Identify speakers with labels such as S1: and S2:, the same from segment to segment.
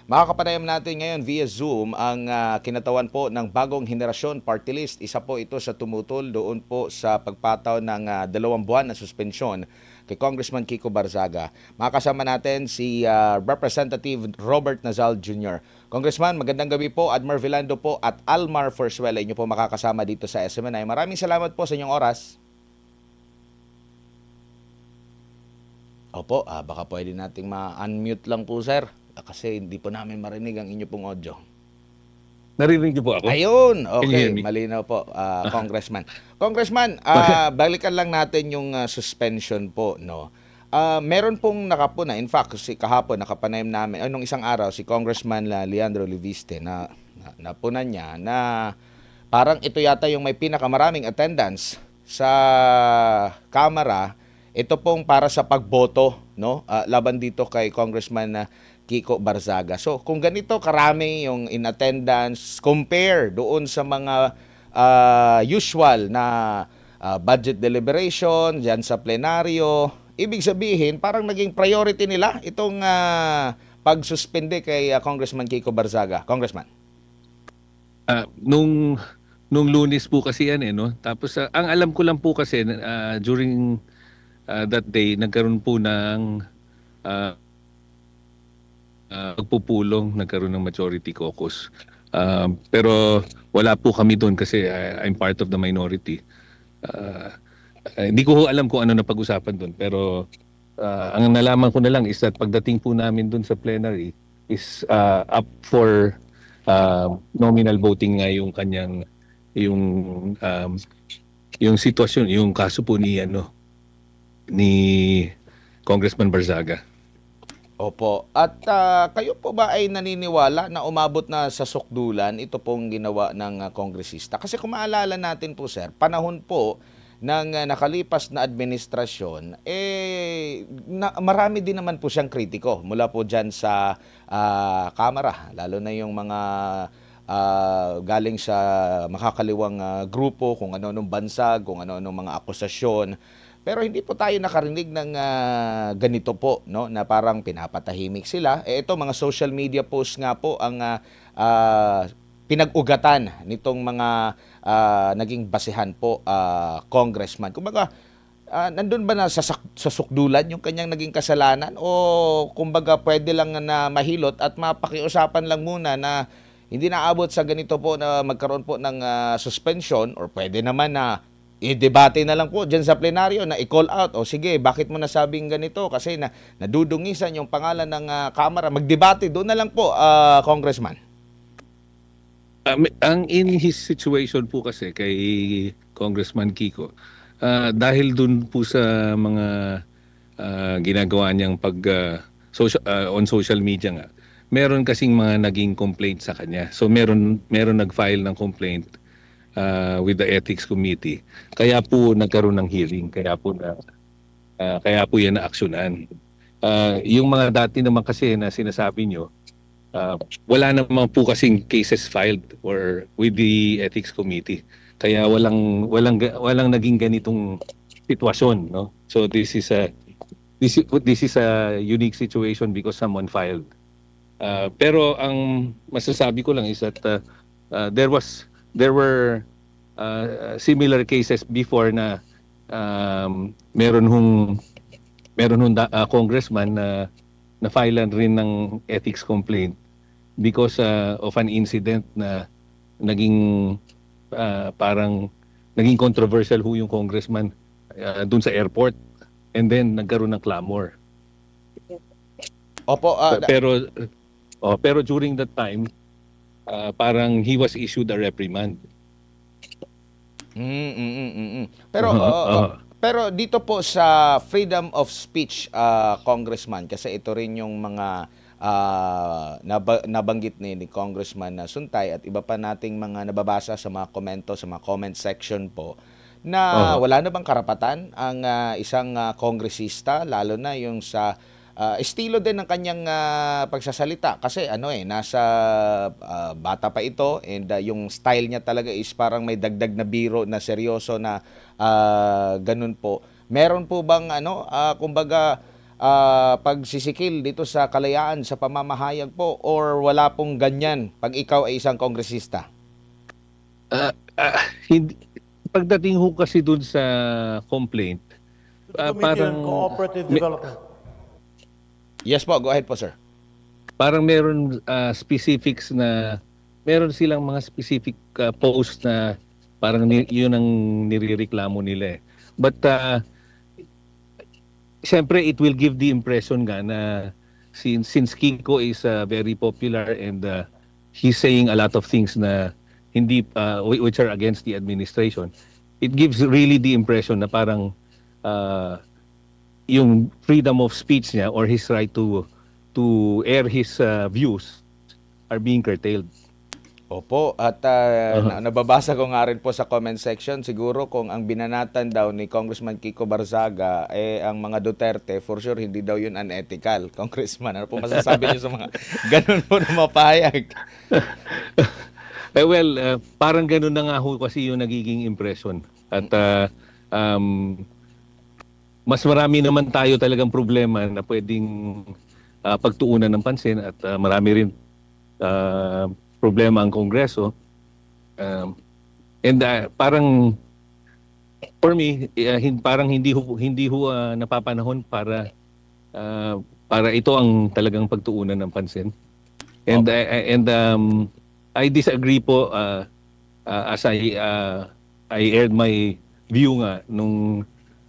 S1: Makakapanayam natin ngayon via Zoom ang kinatawan po ng Bagong Henerasyon Party List. Isa po ito sa tumutol doon po sa pagpataw ng 2 buwan na suspensyon kay Congressman Kiko Barzaga. Makakasama natin si Representative Robert Nazal Jr. Congressman, magandang gabi po. Admar Vilando po at Almar Forzuela inyo po makakasama dito sa SMNI. Maraming salamat po sa inyong oras. Opo, baka pwede nating ma-unmute lang po, sir. Kasi hindi po namin marinig ang inyo pong audio.
S2: Narinig niyo po ako?
S1: Ayun,
S2: Can you
S1: okay,
S2: hear me?
S1: malinaw po, Congressman. Congressman, balikan lang natin yung suspension po, no? Meron pong nakapuna, in fact, si kahapon nakapanayam namin, nung isang araw, si Congressman Leandro Leviste napunan niya na parang ito yata yung may pinakamaraming attendance sa Kamara. Ito pong para sa pagboto, no? Laban dito kay Congressman Kiko Barzaga. So, kung ganito karami yung in attendance, compare doon sa mga usual na budget deliberation, dyan sa plenaryo, ibig sabihin, parang naging priority nila itong pagsuspende kay Congressman Kiko Barzaga. Congressman.
S2: Nung Lunes po kasi yan no. Tapos ang alam ko lang po kasi during that day nagkaroon po ng pagpupulong, nagkaroon ng majority caucus. Pero wala po kami doon kasi I'm part of the minority. Hindi ko alam kung ano na pag-usapan doon, pero ang nalaman ko na lang is that pagdating po namin doon sa plenary is up for nominal voting nga yung kanyang yung sitwasyon, yung kaso po ni Congressman Barzaga.
S1: Opo. At kayo po ba ay naniniwala na umabot na sa sukdulan ito pong ginawa ng kongresista? Kasi kung maalala natin po, sir, panahon po ng nakalipas na administrasyon, marami din naman po siyang kritiko mula po dyan sa Kamara, lalo na yung mga galing sa makakaliwang grupo, kung ano-anong bansag, kung ano-anong mga akusasyon. Pero hindi po tayo nakarinig ng ganito po, no, na parang pinapatahimik sila. Ito, mga social media posts nga po ang pinag-ugatan nitong mga naging basehan po, congressman. Kumbaga, nandun ba na sa sukdulan yung kanyang naging kasalanan, o kumbaga pwede lang na mahilot at mapakiusapan lang muna na hindi naabot sa ganito po na magkaroon po ng suspension, or pwede naman na i-debate na lang po dyan sa plenaryo na i-call out, o sige, bakit mo nasabing ganito? Kasi nadudungisan yung pangalan ng Kamara. Magdebate, doon na lang po, Congressman.
S2: Ang in his situation po kasi kay Congressman Kiko, dahil dun po sa mga ginagawa niyang on social media nga, meron kasing mga naging complaint sa kanya. So meron nag-file ng complaint with the Ethics Committee. Kaya po nagkaroon ng hearing, kaya po yan na-aksyonan. Yung mga dati naman kasi na sinasabi nyo, wala naman po kasing cases filed or with the Ethics Committee. Kaya walang naging ganitong sitwasyon, no? So this is a unique situation because someone filed. Pero ang masasabi ko lang is that there were similar cases before na meron hong congressman na filean rin ng ethics complaint because of an incident na naging parang naging controversial yung congressman dun sa airport, and then nagkaroon ng clamor.
S1: Opo,
S2: pero during that time parang he was issued a reprimand.
S1: Pero pero dito po sa freedom of speech, Congressman, kasi ito rin yung mga nabanggit ni Congressman Suntay at iba pa nating mga nababasa sa mga komento, sa mga comment section po, na wala na bang karapatan ang isang kongresista, lalo na yung sa estilo din ng kanyang pagsasalita, kasi nasa bata pa ito, and yung style niya talaga is parang may dagdag na biro na seryoso na ganun po. Meron po bang kumbaga pagsisikil dito sa kalayaan sa pamamahayag po, or wala pong ganyan pag ikaw ay isang kongresista?
S2: Hindi, pagdating ho kasi dun sa complaint, parang
S3: Cooperative Development.
S1: Yes po, go ahead po, sir.
S2: parang meron specifics na meron silang mga specific posts na parang yun ang nirereklamo nila eh. But siyempre it will give the impression nga na since Kiko is very popular and he's saying a lot of things na hindi which are against the administration, it gives really the impression na parang yung freedom of speech niya or his right to air his views are being curtailed.
S1: Opo, at nababasa ko nga rin po sa comment section, siguro kung ang binanatan daw ni Congressman Kiko Barzaga ang mga Duterte, for sure hindi daw yun unethical, Congressman. Ano po masasabi niyo sa mga ganun po na mapahayag?
S2: Parang ganun na nga ho kasi yung nagiging impression. At mas marami naman tayo talagang problema na pwedeng pagtuunan ng pansin at marami rin problema ang Kongreso. Parang for me parang hindi ho napapanahon para ito ang talagang pagtuunan ng pansin. And I disagree po as I aired my view nga nung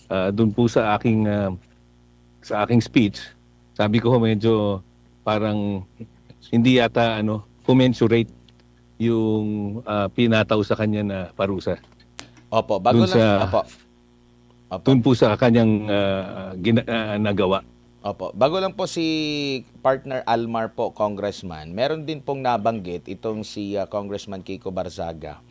S2: doon po sa aking speech. Sabi ko medyo parang hindi yata commensurate yung pinataw sa kanya na parusa.
S1: Opo, bago
S2: dun
S1: lang. Opo.
S2: Doon po sa kanyang nagawa.
S1: Opo, bago lang po si partner Almar po, Congressman, meron din pong nabanggit itong si Congressman Kiko Barzaga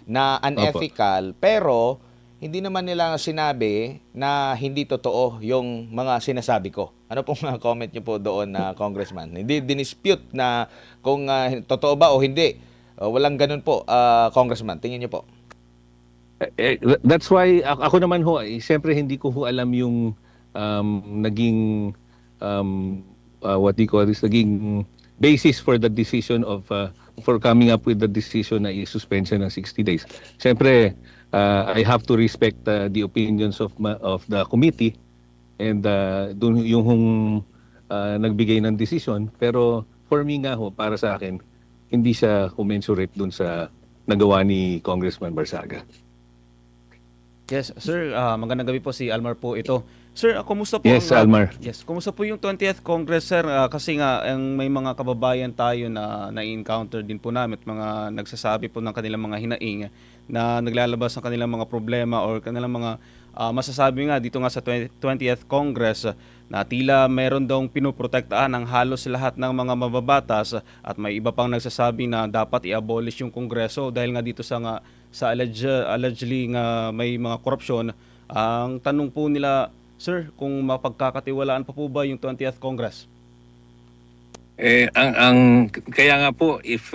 S1: na unethical, pero hindi naman nila sinabi na hindi totoo yung mga sinasabi ko. Ano pong comment niyo po doon na Congressman? Hindi dinispute na kung totoo ba o hindi. Walang ganun po, Congressman. Tingin niyo po.
S2: That's why ako naman ho, siyempre hindi ko ho alam yung naging what do you call this, naging basis for the decision of for coming up with the decision na i-suspension ng 60 days. Siyempre, I have to respect the opinions of the committee and dun yung nagbigay ng decision, pero for me nga ho, para sa akin hindi siya commensurate dun sa nagawa ni Congressman Barzaga.
S4: Yes, sir. Magandang gabi po, si Almar po ito. Sir, kumusta po?
S2: Yes, Almar.
S4: Yes, kumusta po yung 20th Congress, sir? Kasi nga may mga kababayan tayo na na-encounter din po namin at mga nagsasabi po ng kanilang mga hinaing na naglalabas ng kanilang mga problema or kanilang mga masasabi nga dito nga sa 20th Congress na tila meron daw pinoprotektahan ng halos lahat ng mga mababatas at may iba pang nagsasabi na dapat i-abolish yung Kongreso dahil nga dito sa allegedly nga may mga korupsyon. Ang tanong po nila, sir, kung mapagkakatiwalaan pa po ba yung 20th Congress?
S2: Kaya nga po, if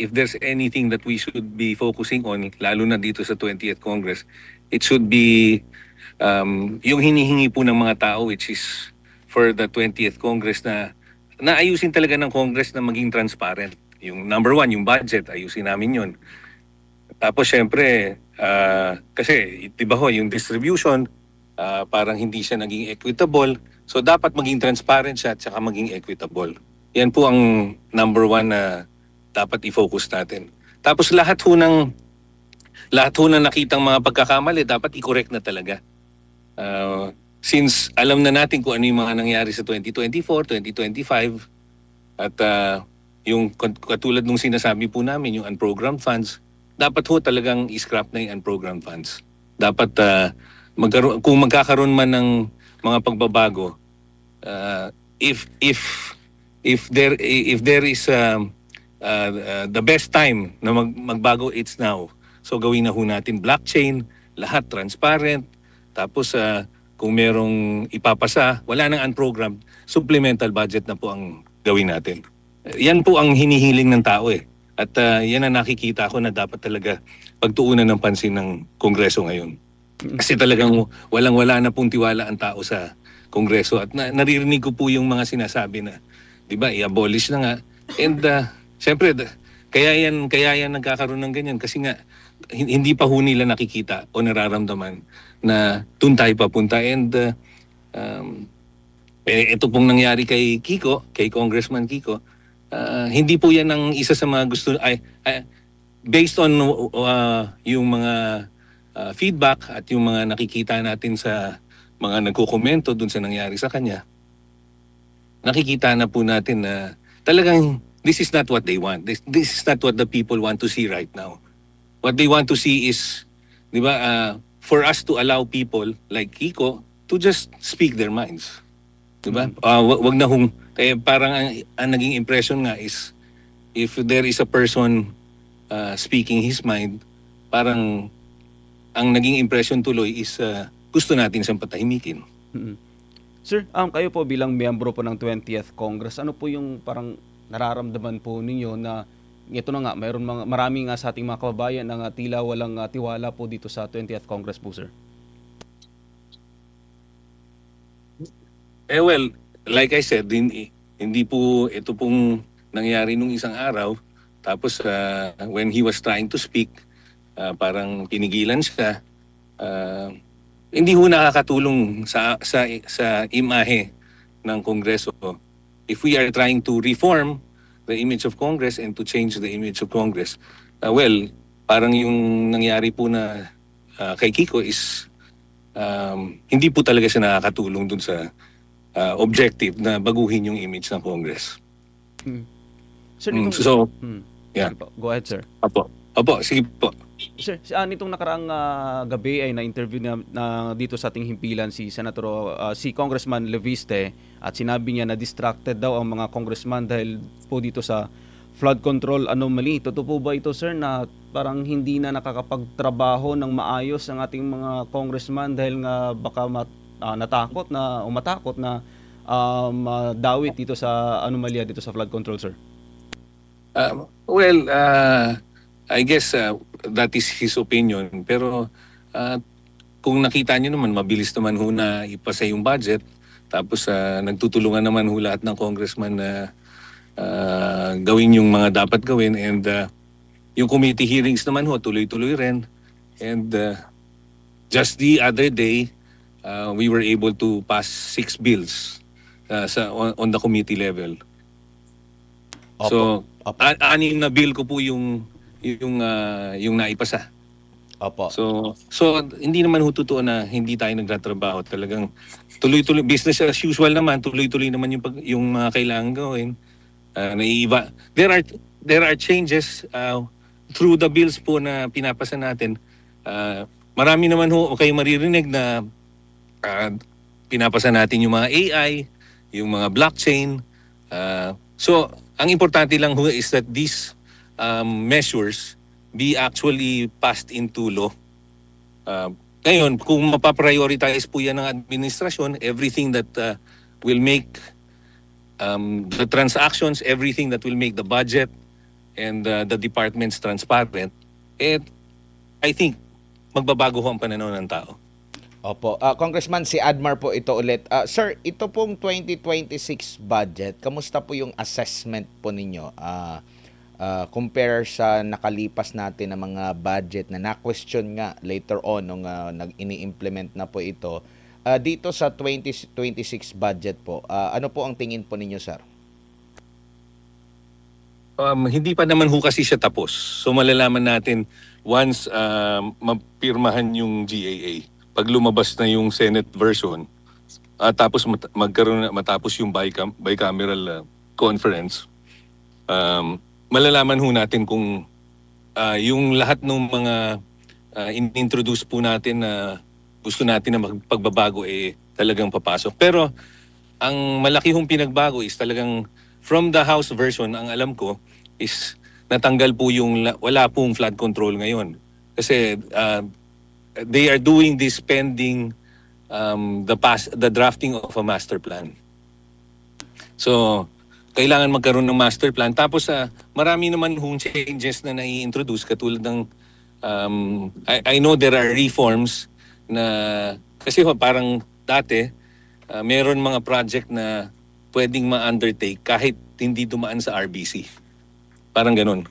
S2: there's anything that we should be focusing on, lalo na dito sa 20th Congress, it should be yung hinihingi po ng mga tao, which is for the 20th Congress na naayusin talaga ng Congress na maging transparent. Yung number one, yung budget, ayusin namin yun. Tapos syempre, kasi di ba ho, yung distribution, parang hindi siya naging equitable. So dapat maging transparent siya at saka maging equitable. Yan po ang number one na dapat i-focus natin. Tapos lahat ho ng nakitang mga pagkakamali, dapat i-correct na talaga. Since alam na natin kung ano yung mga nangyari sa 2024, 2025, at yung katulad nung sinasabi po namin, yung unprogrammed funds, dapat ho talagang i-scrap na yung unprogrammed funds. Dapat kung magkakaroon man ng mga pagbabago, if there is the best time na magbago, it's now. So gawin na ho natin blockchain, lahat transparent. Tapos kung merong ipapasa, wala nang unprogrammed, supplemental budget na po ang gawin natin. Yan po ang hinihiling ng tao eh. At yan ang nakikita ko na dapat talaga pagtuunan ng pansin ng Kongreso ngayon. Kasi talagang walang-wala na pong tiwala ang tao sa Kongreso at naririnig ko po yung mga sinasabi na, 'di ba, i-abolish na nga. And syempre kaya yan nagkakaroon ng ganyan kasi nga hindi pa ho nila nakikita o nararamdaman na doon tayo papunta. And ito pong nangyari kay Kiko, kay Congressman Kiko, hindi po yan ang isa sa mga gusto based on yung mga feedback at yung mga nakikita natin sa mga nagkukomento dun sa nangyari sa kanya. Nakikita na po natin na talagang this is not what they want. This is not what the people want to see right now. What they want to see is, di ba, for us to allow people like Kiko to just speak their minds. Di ba? Wag na hong, kaya parang ang naging impression nga is, if there is a person speaking his mind, parang ang naging impression tuloy is gusto natin siyang patahimikin.
S4: Sir, kayo po bilang miyembro po ng 20th Congress, ano po yung parang nararamdaman po ninyo na ito na nga, marami nga sa ating mga kababayan na tila walang tiwala po dito sa 20th Congress po, sir?
S2: Well, like I said, hindi po ito pong nangyari nung isang araw. Tapos when he was trying to speak, parang pinigilan siya. Hindi ho nakakatulong sa imahe ng Kongreso. If we are trying to reform the image of Congress and to change the image of Congress, well, parang yung nangyari po na kay Kiko is hindi po talaga siya nakakatulong dun sa objective na baguhin yung image ng Congress.
S4: Sir,
S2: yeah.
S4: Go ahead, sir.
S2: Opo, sige po.
S4: Sir, nitong nakaraang gabi ay na-interview na dito sa ating himpilan si Congressman Leviste at sinabi niya na distracted daw ang mga congressman dahil po dito sa flood control anomaly. Totoo po ba ito, sir, na parang hindi na nakakapagtrabaho ng maayos ang ating mga congressman dahil nga baka natakot na umatakot na madawit dito sa anomalya dito sa flood control, sir?
S2: I guess that is his opinion. Pero kung nakita niyo naman, mabilis naman ho na ipasa yung budget. Tapos nagtutulungan naman ho lahat ng congressman na gawin yung mga dapat gawin. And yung committee hearings naman ho, tuloy-tuloy rin. And just the other day, we were able to pass 6 bills on the committee level. So, anim na bill ko po yung naipasa.
S1: Opo.
S2: So hindi naman ho totoo na hindi tayo nagtatrabaho. Talagang tuloy-tuloy, business as usual naman, tuloy-tuloy naman yung mga kailangan gawin. Naiiba. There are changes through the bills po na pinapasa natin. Marami naman ho kayo maririnig na pinapasa natin yung mga AI, yung mga blockchain. So ang importante lang ho is that these measures be actually passed into law. Ngayon, kung mapaprioritize po yan ng administrasyon, everything that will make the transactions, everything that will make the budget and the departments transparent, I think magbabago ho ang pananaw ng tao.
S1: Opo. Congressman, si Admar po ito ulit. Sir, ito pong 2026 budget, kamusta po yung assessment po ninyo? Compare sa nakalipas natin na mga budget na na-question nga later on nung ini-implement na po ito. Dito sa 2026 budget po, ano po ang tingin po ninyo, sir?
S2: Hindi pa naman ho kasi siya tapos. So malalaman natin once mapirmahan yung GAA. Pag lumabas na yung Senate version, tapos matapos yung bicameral conference, malalaman ho natin kung yung lahat ng mga in-introduce po natin na gusto natin na magpagbabago talagang papasok. Pero ang malaki hong pinagbago is talagang from the House version, ang alam ko is natanggal po wala pong flood control ngayon. Kasi they are doing this pending the drafting of a master plan. So kailangan magkaroon ng master plan. Tapos marami naman hong changes na nai-introduce katulad ng I know there are reforms na kasi parang dati meron mga project na pwedeng ma-undertake kahit hindi dumaan sa RBC. Parang ganun.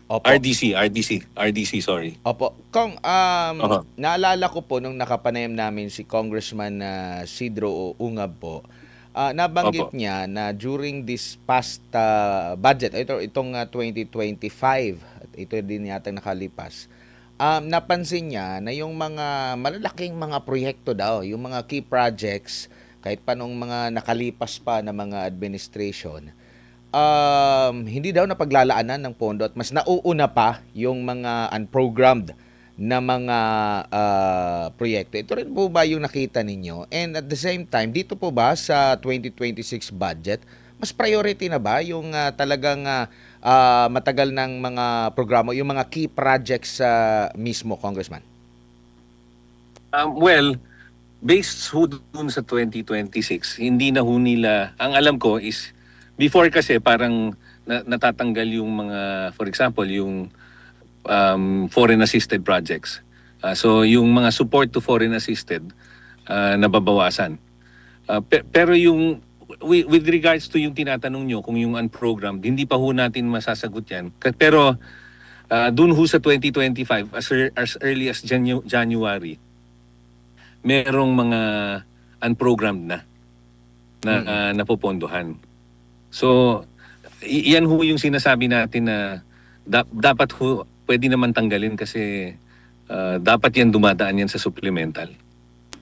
S1: Opo.
S2: RDC, sorry.
S1: Opo. Kong,
S2: Aha.
S1: naalala ko po nung nakapanayam namin si Congressman Sidro Ungab po, nabanggit
S2: Opo.
S1: niya na during this past budget, itong 2025, at ito din yata nakalipas, napansin niya na yung mga malalaking mga proyekto daw, yung mga key projects, kahit pa nung mga nakalipas pa na mga administration, hindi daw napaglalaanan ng pondo at mas nauuna pa yung mga unprogrammed na mga proyekto. Ito rin po ba yung nakita ninyo? And at the same time, dito po ba sa 2026 budget, mas priority na ba yung talagang matagal ng mga programa, yung mga key projects mismo, Congressman?
S2: Well, based ho dun sa 2026, hindi na ho nila, ang alam ko is, before kasi parang natatanggal yung mga, for example, yung foreign assisted projects. So yung mga support to foreign assisted, nababawasan. Pero yung, with regards to yung tinatanong nyo, kung yung unprogrammed, hindi pa ho natin masasagot yan. Pero dun ho sa 2025, as early as January, merong mga unprogrammed na napopondohan. So, yan ho yung sinasabi natin na dapat ho, pwede naman tanggalin kasi dapat yan dumadaan yan sa supplemental.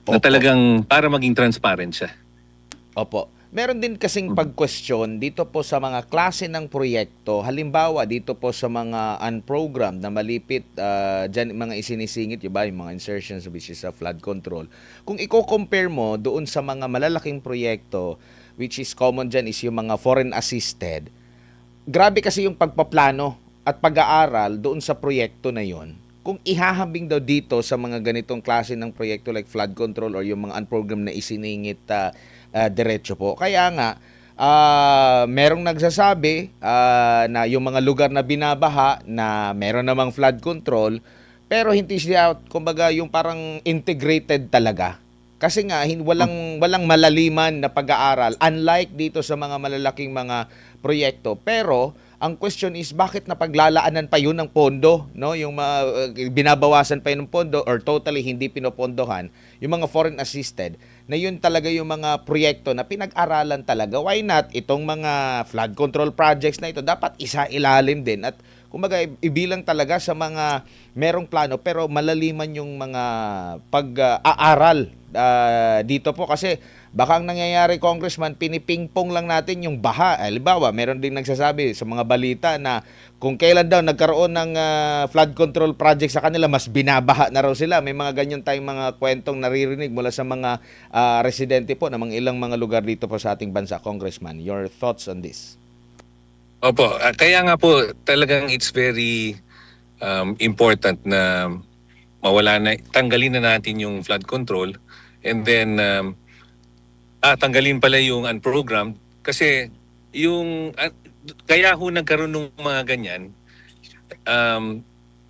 S2: Na
S1: Opo.
S2: talagang para maging transparent siya.
S1: Opo. Meron din kasing pag-question dito po sa mga klase ng proyekto. Halimbawa, dito po sa mga unprogrammed na malipit, dyan mga isinisingit, yung mga insertions which is flood control. Kung i-compare mo doon sa mga malalaking proyekto, which is common dyan is yung mga foreign assisted, grabe kasi yung pagpaplano at pag-aaral doon sa proyekto na yon. Kung ihahambing daw dito sa mga ganitong klase ng proyekto like flood control or yung mga unprogrammed na isiningit diretso po. Kaya nga, merong nagsasabi na yung mga lugar na binabaha na meron namang flood control, pero hindi siya, kumbaga, yung parang integrated talaga. Kasi nga, walang malaliman na pag-aaral, unlike dito sa mga malalaking mga proyekto. Pero, ang question is, bakit napaglalaanan pa yun ng pondo? No? Yung binabawasan pa yun ng pondo or totally hindi pinopondohan, yung mga foreign assisted, na yun talaga yung mga proyekto na pinag-aralan talaga. Why not? Itong mga flood control projects na ito, dapat isa-ilalim din at kumbaga ibilang talaga sa mga merong plano pero malaliman yung mga pag-aaral dito po kasi baka ang nangyayari, Congressman, pinipingpong lang natin yung baha. Halimbawa, meron din nagsasabi sa mga balita na kung kailan daw nagkaroon ng flood control project sa kanila, mas binabaha na raw sila. May mga ganyan tayong mga kwentong naririnig mula sa mga residente po ng mga ilang mga lugar dito po sa ating bansa, Congressman. Your thoughts on this?
S2: Opo, kaya nga po talagang it's very important na tanggalin na natin yung flood control and then tanggalin pala yung unprogrammed kasi yung kaya ho nagkaroon ng mga ganyan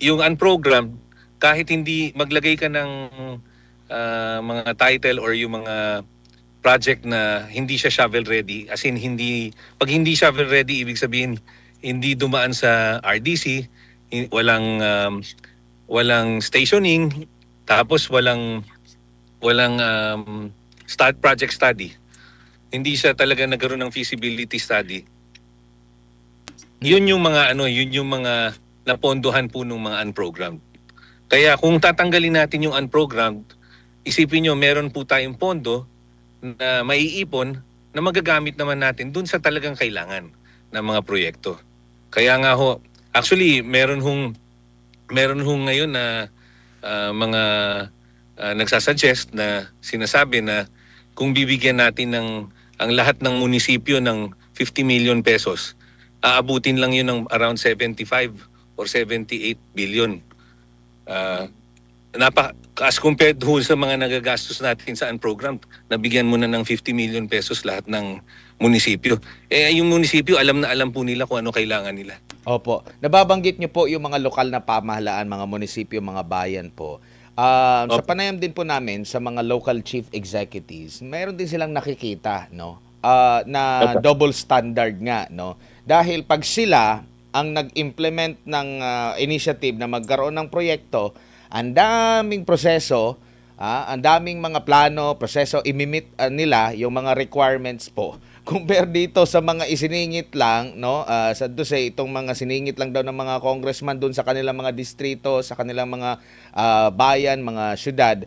S2: yung unprogrammed kahit hindi maglagay ka ng mga title or yung mga project na hindi siya shovel ready, as in pag hindi shovel ready ibig sabihin hindi dumaan sa RDC, walang stationing, tapos walang project study. Hindi siya talaga nagkaroon ng feasibility study. Yun yung mga napondohan po ng mga unprogrammed. Kaya kung tatanggalin natin yung unprogrammed, isipin nyo meron po tayong pondo na maiipon na magagamit naman natin dun sa talagang kailangan ng mga proyekto. Kaya nga ho, actually meron hong ngayon na mga nagsasuggest na sinasabi na kung bibigyan natin ang lahat ng munisipyo ng 50 million pesos, aabutin lang yun ng around 75 or 78 billion. As compared ho sa mga nagagastos natin sa unprogrammed, nabigyan mo na ng 50 million pesos lahat ng munisipyo. Yung munisipyo, alam na alam po nila kung ano kailangan nila.
S1: Opo. Nababanggit niyo po yung mga lokal na pamahalaan, mga munisipyo, mga bayan po. Sa panayam din po namin sa mga local chief executives, mayroon din silang nakikita, no? Na double standard nga, no? Dahil pag sila ang nag-implement ng initiative na magkaroon ng proyekto, ang daming proseso, ang daming mga plano, proseso, imimit nila yung mga requirements po. Compare dito sa mga isiningit lang, no? Sa itong mga siningit lang daw ng mga congressman doon sa kanilang mga distrito, sa kanilang mga bayan, mga syudad,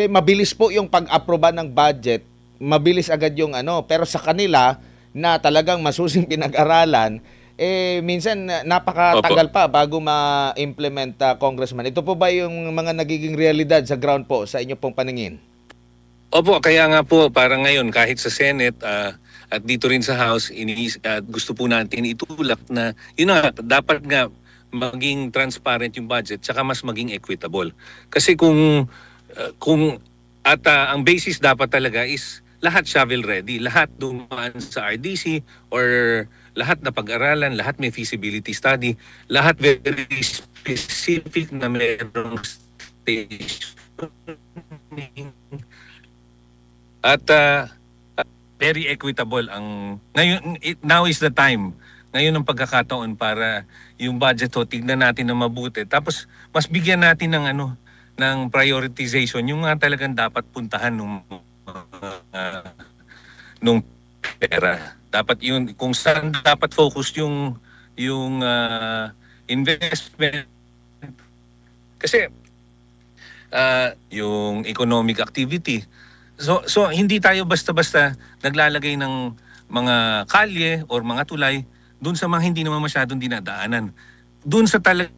S1: mabilis po yung pag-aproba ng budget, mabilis agad yung pero sa kanila na talagang masusing pinag-aralan, minsan napakatagal pa bago ma-implement, congressman. Ito po ba yung mga nagiging realidad sa ground po sa inyo pong paningin?
S2: Opo, kaya nga po parang ngayon kahit sa Senate at dito rin sa House, gusto po natin itulak na yun nga, dapat nga maging transparent yung budget tsaka mas maging equitable. Kasi kung ang basis dapat talaga is lahat shovel ready, lahat dumaan sa RDC or lahat na pag-aralan, lahat may feasibility study, lahat very specific na mayroong stage. At very equitable ang ngayon. Now is the time. Ngayon ang pagkakataon para yung budget tignan natin na mabuti. Tapos mas bigyan natin ng ng prioritization yung nga talagang dapat puntahan nung pera. Dapat yun kung saan dapat focus yung investment. Kasi yung economic activity. So hindi tayo basta-basta naglalagay ng mga kalye or mga tulay doon sa mga hindi naman masyadong dinadaanan. Doon sa talaga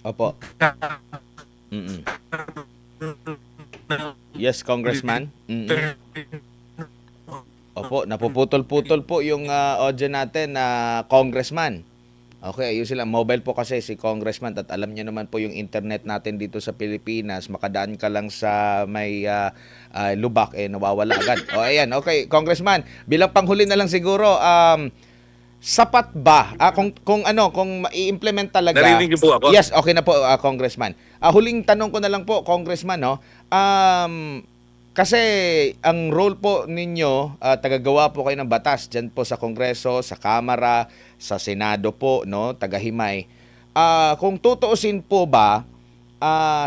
S1: Opo. Yes, Congressman. Opo, napuputol-putol po yung audio natin na Congressman. Okay, ayun sila. Mobile po kasi si Congressman at alam niyo naman po yung internet natin dito sa Pilipinas. Makadaan ka lang sa may lubak, nawawala agad. O ayan, okay. Congressman, bilang panghuli na lang siguro, sapat ba? Kung mai-implement talaga.
S2: Narinig niyo po ako?
S1: Yes, okay na po, Congressman. Huling tanong ko na lang po, Congressman, no? Kasi ang role po ninyo, tagagawa po kayo ng batas dyan po sa Kongreso, sa Kamara, sa Senado po, no, tagahimay. Kung tutuusin po ba,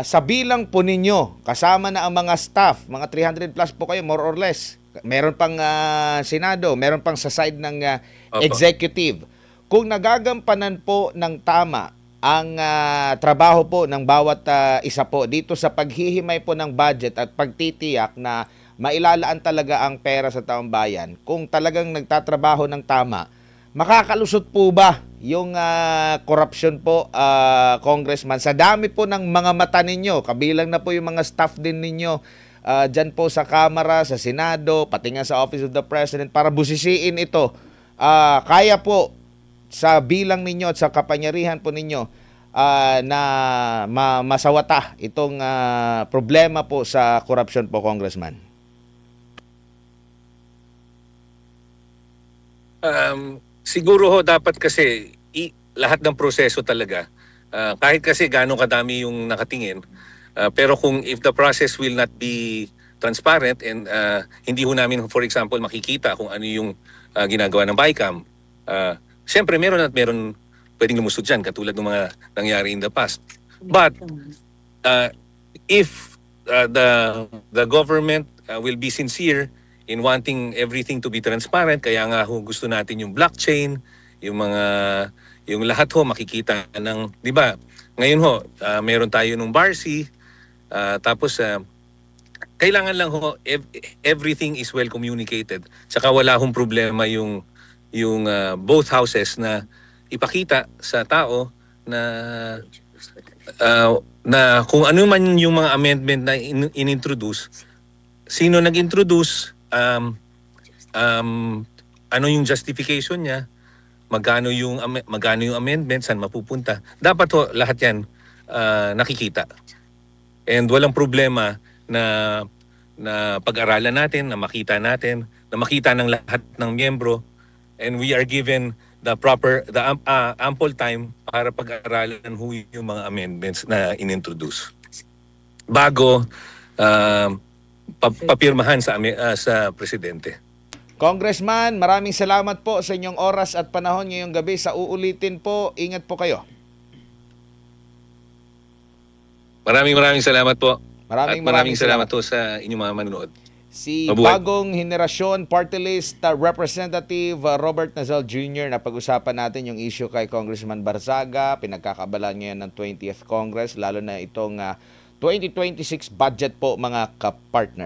S1: sa bilang po ninyo, kasama na ang mga staff, mga 300 plus po kayo, more or less. Meron pang Senado, meron pang sa side ng executive. Kung nagagampanan po ng tama ang trabaho po ng bawat isa po dito sa paghihimay po ng budget at pagtitiyak na mailalaan talaga ang pera sa taong bayan, kung talagang nagtatrabaho ng tama, makakalusot po ba yung corruption po, Congressman? Sa dami po ng mga mata ninyo, kabilang na po yung mga staff din ninyo dyan po sa Kamara, sa Senado, pati nga sa Office of the President, para busisiin ito. Kaya po sa bilang ninyo at sa kapangyarihan po ninyo na masawata itong problema po sa corruption po, Congressman?
S2: Siguro ho dapat kasi lahat ng proseso talaga, kahit kasi gaano kadami yung nakatingin, pero kung if the process will not be transparent and hindi ho namin, for example, makikita kung ano yung ginagawa ng BICAM, siyempre meron pwedeng lumusod dyan katulad ng mga nangyari in the past. But if the government will be sincere in wanting everything to be transparent, kaya nga ho gusto natin yung blockchain, yung lahat ho makikita ng, di ba? Ngayon ho, meron tayo nung BARC, tapos kailangan lang ho everything is well communicated. Tsaka wala hong problema yung both houses na ipakita sa tao na kung ano man yung mga amendment na inintroduce, sino nag-introduce, ano yung justification niya, magkano yung amendment, saan mapupunta. Dapat ho lahat yan nakikita. And walang problema na pag-aralan natin, na makita ng lahat ng miyembro, and we are given ample time para pag-aralan ho yung mga amendments na inintroduce bago papirmahan sa presidente.
S1: Congressman, maraming salamat po sa inyong oras at panahon ngayong gabi. Sa uulitin po, ingat po kayo.
S2: Maraming salamat po.
S1: Maraming
S2: salamat po sa inyong mga manonood.
S1: Si
S2: Mabuhay.
S1: Bagong Henerasyon Party List Representative Robert Nazal Jr. na pag-usapan natin yung issue kay Congressman Barzaga, pinagkakabalan ngayon ng 20th Congress, lalo na itong 2026 budget po mga kapartner.